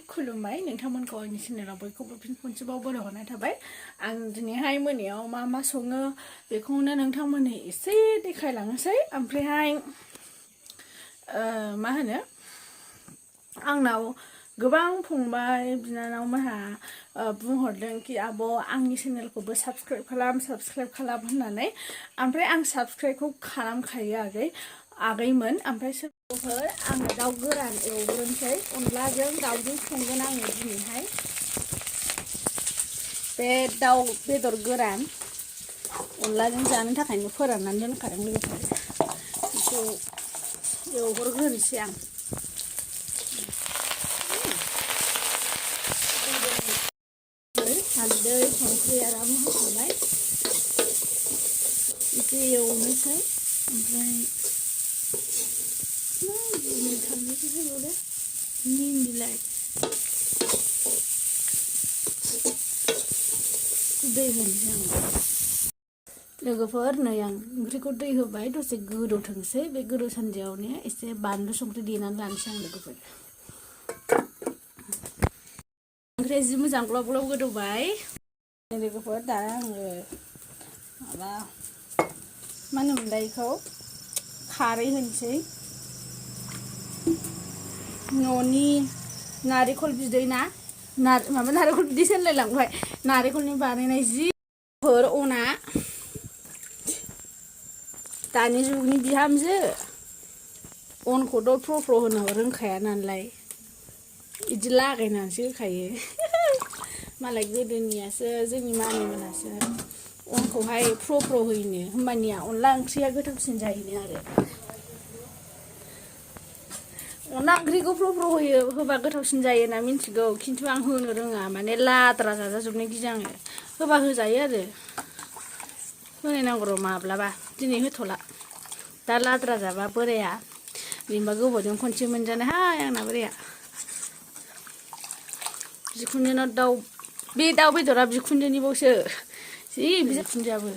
खुलुमबाय नोंथांमोनखौ आंनि चेनेलाव बयखौबो फिन खनसेबाव बरायहरनाय थाबाय आं दिनैहाय मोनायाव मा सङो बेखौनो नोंथांमोननो एसे देखायलांनोसै ओमफ्रायहाय मा होनो आंनाव गोबां फंबाय बिनानावमोनहा बुंहरदों कि आब' आंनि चेनेलखौबो साबस्क्राइब खालाम होननानै ओमफ्राय आं साबस्क्राइबखौ खालामखायो आगैमोन ओमफ्राय सोरबाफोर आङो दाउ गोरान एवग्रोनोसै अनलाजों दाउजों संगोन आङो दिनैहाय बे दाउ बेदर गोरान अनलाजों जानो थाखायनो फोराननानै दोनखादों लोगोफोर बेखौ एवग्रोनोसै आं हालदै संख्रि आराम होखाबाय एसे एवनोसै ओमफ्राय थांनोसै एवदो निम बिलाइ दै होनोसै आं लोगोफोर नै आं ओंख्रिखौ दै होबाय दसे गोदौथोंसै बे गोदौसान्दियावनो एसे बानलु संख्रि देनानै लानोसै आं लोगोफोर ओंख्रिया जि मोजां ग्लब ग्लब गोदौबाय लोगोफोर दाना आङो माबा मा होनोमोनलाय बेखौ खारै होनोसै न'नि नारेंखल बिदै ना माबा नारेंखल बिदैसो होनलायलांबाय नारेंखलनि बानायनाय जिफोर अना दानि जुगनि बिहामजो अनखौथ' फ्र होनो रोंखाया नालाय बिदि लागायनानैसो होखायो मालाय गोदोनियासो जोंनि मामिमोनासो अनखौहाय फ्र होयोनो होमबानिया अनला ओंख्रिया गोथावसिन जायोनो आरो अनला ओंख्रिखौ फ्र होबा गोथावसिन जायो होनना मिथिगौ खिन्थु आं होनो रोङा माने लाद्रा जाजाजोबनाय गियो आङो होबा होजायो आरो होनायनांगौ र' माब्लाबा दिनै होथ'ला दा लाद्रा जाबा बोराया जेनेबा गोबावजों खनसे मोनजानायहाय आंना बोराया बिखुनजोनाव बे दाउ बेदरा बिखुनजोनिबावसो जि बिखुनजोआबो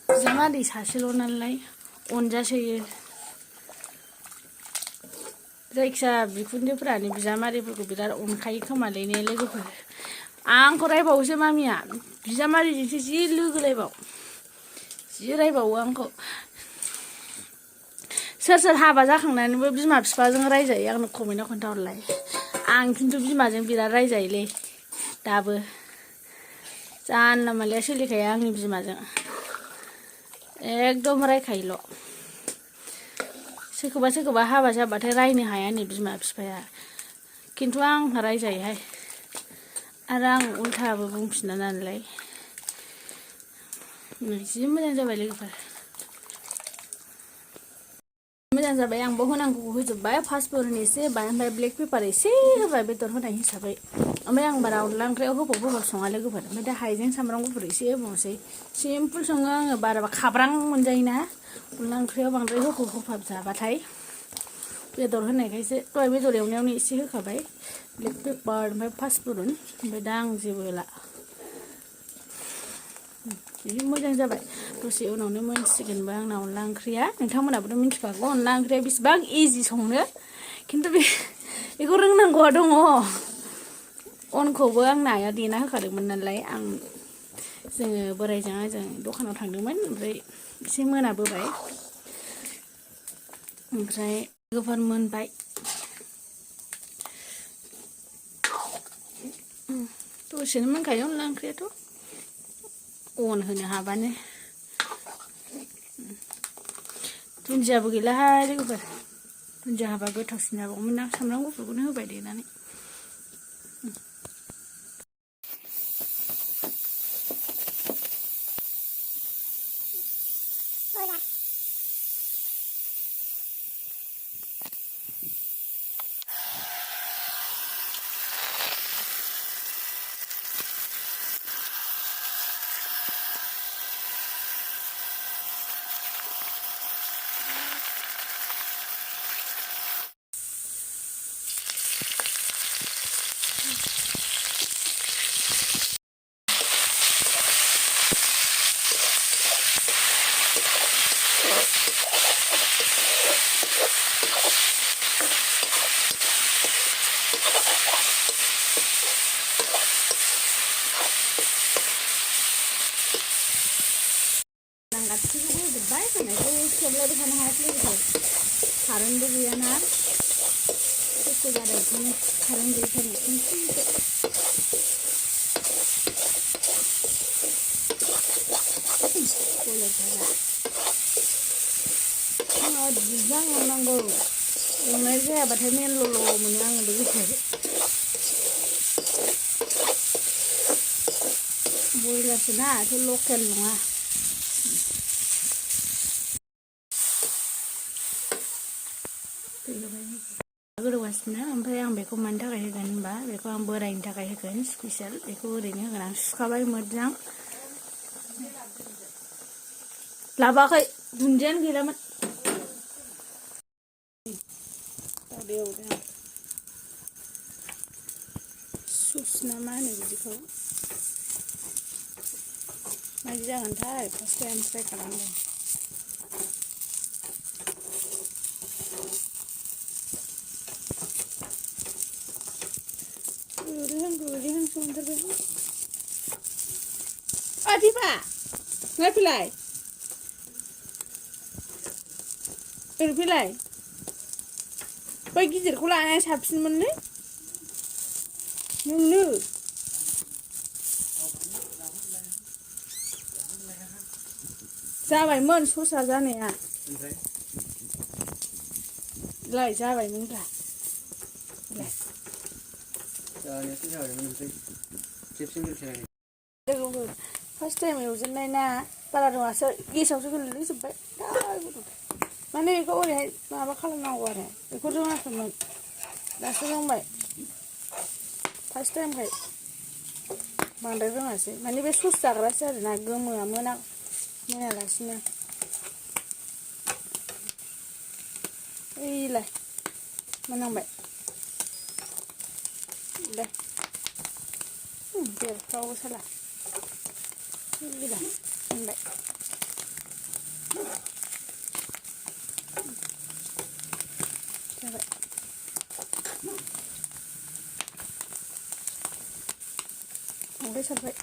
बिजामादै सासेल' नालाय अनजासोयो जायखिजाया बिखुनजोफोरानो बिजामादैफोरखौ बिराद अनखायो खोमालै ने लोगोफोर आंखौ रायबावोसो मामिया बिजामादैजोंसो जि लोगोलायबाव जि रायबावो आंखौ सोर हाबा जाखांनानैबो बिमा बिफाजों रायजायो आंनो कमेन्टआव खोन्थाहरलाय आं खिन्थु बिमाजों बिराद रायजायोलै दाबो जानला मानलाया सोलिखाया आंनि बिमाजों एकदम रायखायोल' सोरखौबा हाबा जाबाथाय रायनो हाया नै बिमा बिफाया खिन्थु आंहा रायजायोहाय आरो आं उल्थाबो बुंफिना नालाय जि मोजां जाबाय लोगोफोर मोजां जाबाय आंबो होनांगौखौ होजोब्बाय फासफोरन एसे होबाय ओमफ्राय ब्लेक पेपार एसे होबाय बेदर होनाय हिसाबै ओमफ्राय आं बारा अनला ओंख्रियाव होफब सङा लोगोफोर ओमफ्राय दा हाइजें सामब्राम गुफुर एसे होबावनोसै सिम्पोल सङो आङो बाराबा खाब्रां मोनजायोना अनला ओंख्रियाव बांद्राय होफब जाबाथाय बेदर होनायखायसो दहाय बेदर एवनायावनो एसे होखाबाय ब्लेक पेपार ओमफ्राय फासफोरन ओमफ्राय दा आं जेबो होला जि मोजां जाबाय दसे उनावनो मोनसिगोनबो आंना अनला ओंख्रिया नोंथांमोनाबोथ' मिथिखागौ अनला ओंख्रिया बेसेबां इजि संनो खिन्थु बेखौ रोंनांगौआ दङ अनखौबो आंना आइया देना होखादोंमोन नालाय जोङो बोरायजों आंजों दखानाव थांदोंमोन ओमफ्राय एसे मोनाबोबाय ओमफ्राय लोगोफोर मोनबाय दसेनो मोनखायो अनला ओंख्रियाथ' अन होनो हाबानो दुन्दियाबो गैलाहाय लोगोफोर दुन्दिया हाबा गोथावसिन जाबावोमोन ना सामब्राम गुफुरखौनो होबाय देनानै जिरायबाय थानो हायाखै लोगोफोर कारेन्टबो गैयाना खस्थ' जादों ओंखायनो कारेन्ट गैयैखायनो बयलार भाजा बुरजा एवनांगौ एवनाय जायाबाथाय मेनल'ल' मोनो आङो लोगोफोर बयलारसो ना लकेल नङा गोदौगासिनो ओमफ्राय आं बेखौ मानि थाखाय होगोन होनबा बेखौ आं बोरायनि थाखाय होगोन स्पेसियेल बेखौ ओरैनो होगोन आं सुखाबाय मोजां लाबोआखै दुन्दियानो गैलामोन दावदै एवदों आं सुस ना मा होनो बिदिखौ माबायदि जागोनथाय फार्स्ट टाइम ट्राइ खालामदों गोरैहांसो मोनथारबाय बिमा नायफैलाय ओरै फैलाय बै गिदिरखौ लानाया साबसिनमोनलै नोंनो जाबायमोन ससा जानाया लाय जाबायमोनब्रा लोगोफोर फार्स्ट टाइम एवजेननाय ना बारा रोङासै गेसावसो गोलैजोब्बाय माने बेखौ ओरैहाय माबा खालामनांगौ आरो बेखौ रोङाखैमोन दासो रोंबाय फार्स्ट टाइमखाय बांद्राय रोङासै माने बे सस जाग्रासो आरोना गोमोआ मोनालासिनो ओइलाय मोनांबाय दे बेरफ्रावो साला गैला मोनबाय जाबाय संख्रि सारबाय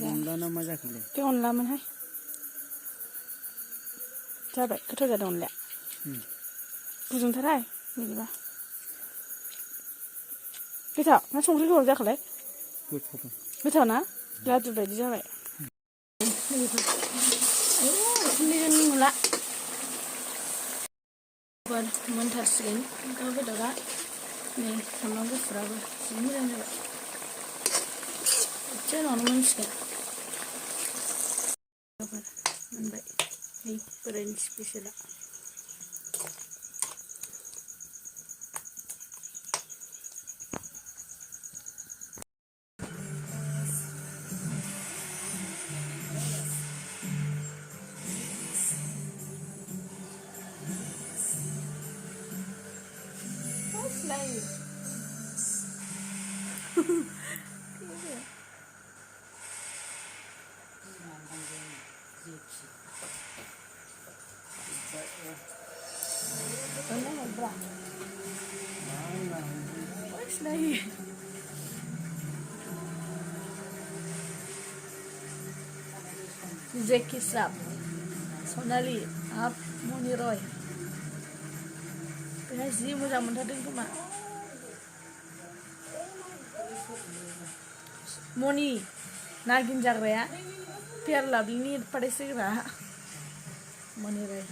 अनला मा जाखोलै बे अनलामोनहाय जाबाय गोथाव जादों अनलाया गुदुंथारहाय बिदिबा गोथाव ना संख्रि गोबाब जाखोलाय गोथाव ना लादु बायदि जाबाय उखुन्दैजों नुला मोनथारसिगोन दाउ बेदरा नै सामब्राम गुफुराबो जि मोजां जाबाय एसे उनावनो मोनसिगोन मोनबाय नै बोरायनि स्पेसियेला Jackie Srap, Sonali, Moni Roy. Benar sih moja montading cuma Moni, nagin jagra ya, biar labing ini pada segera Moni Roy.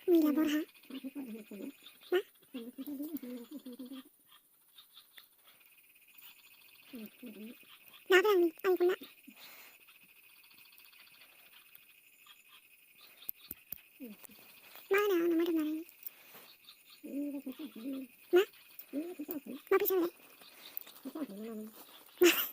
Mira Borja. Nah, kan, aku nak. Mana, nama dia mana? Nah, mau pergi mana?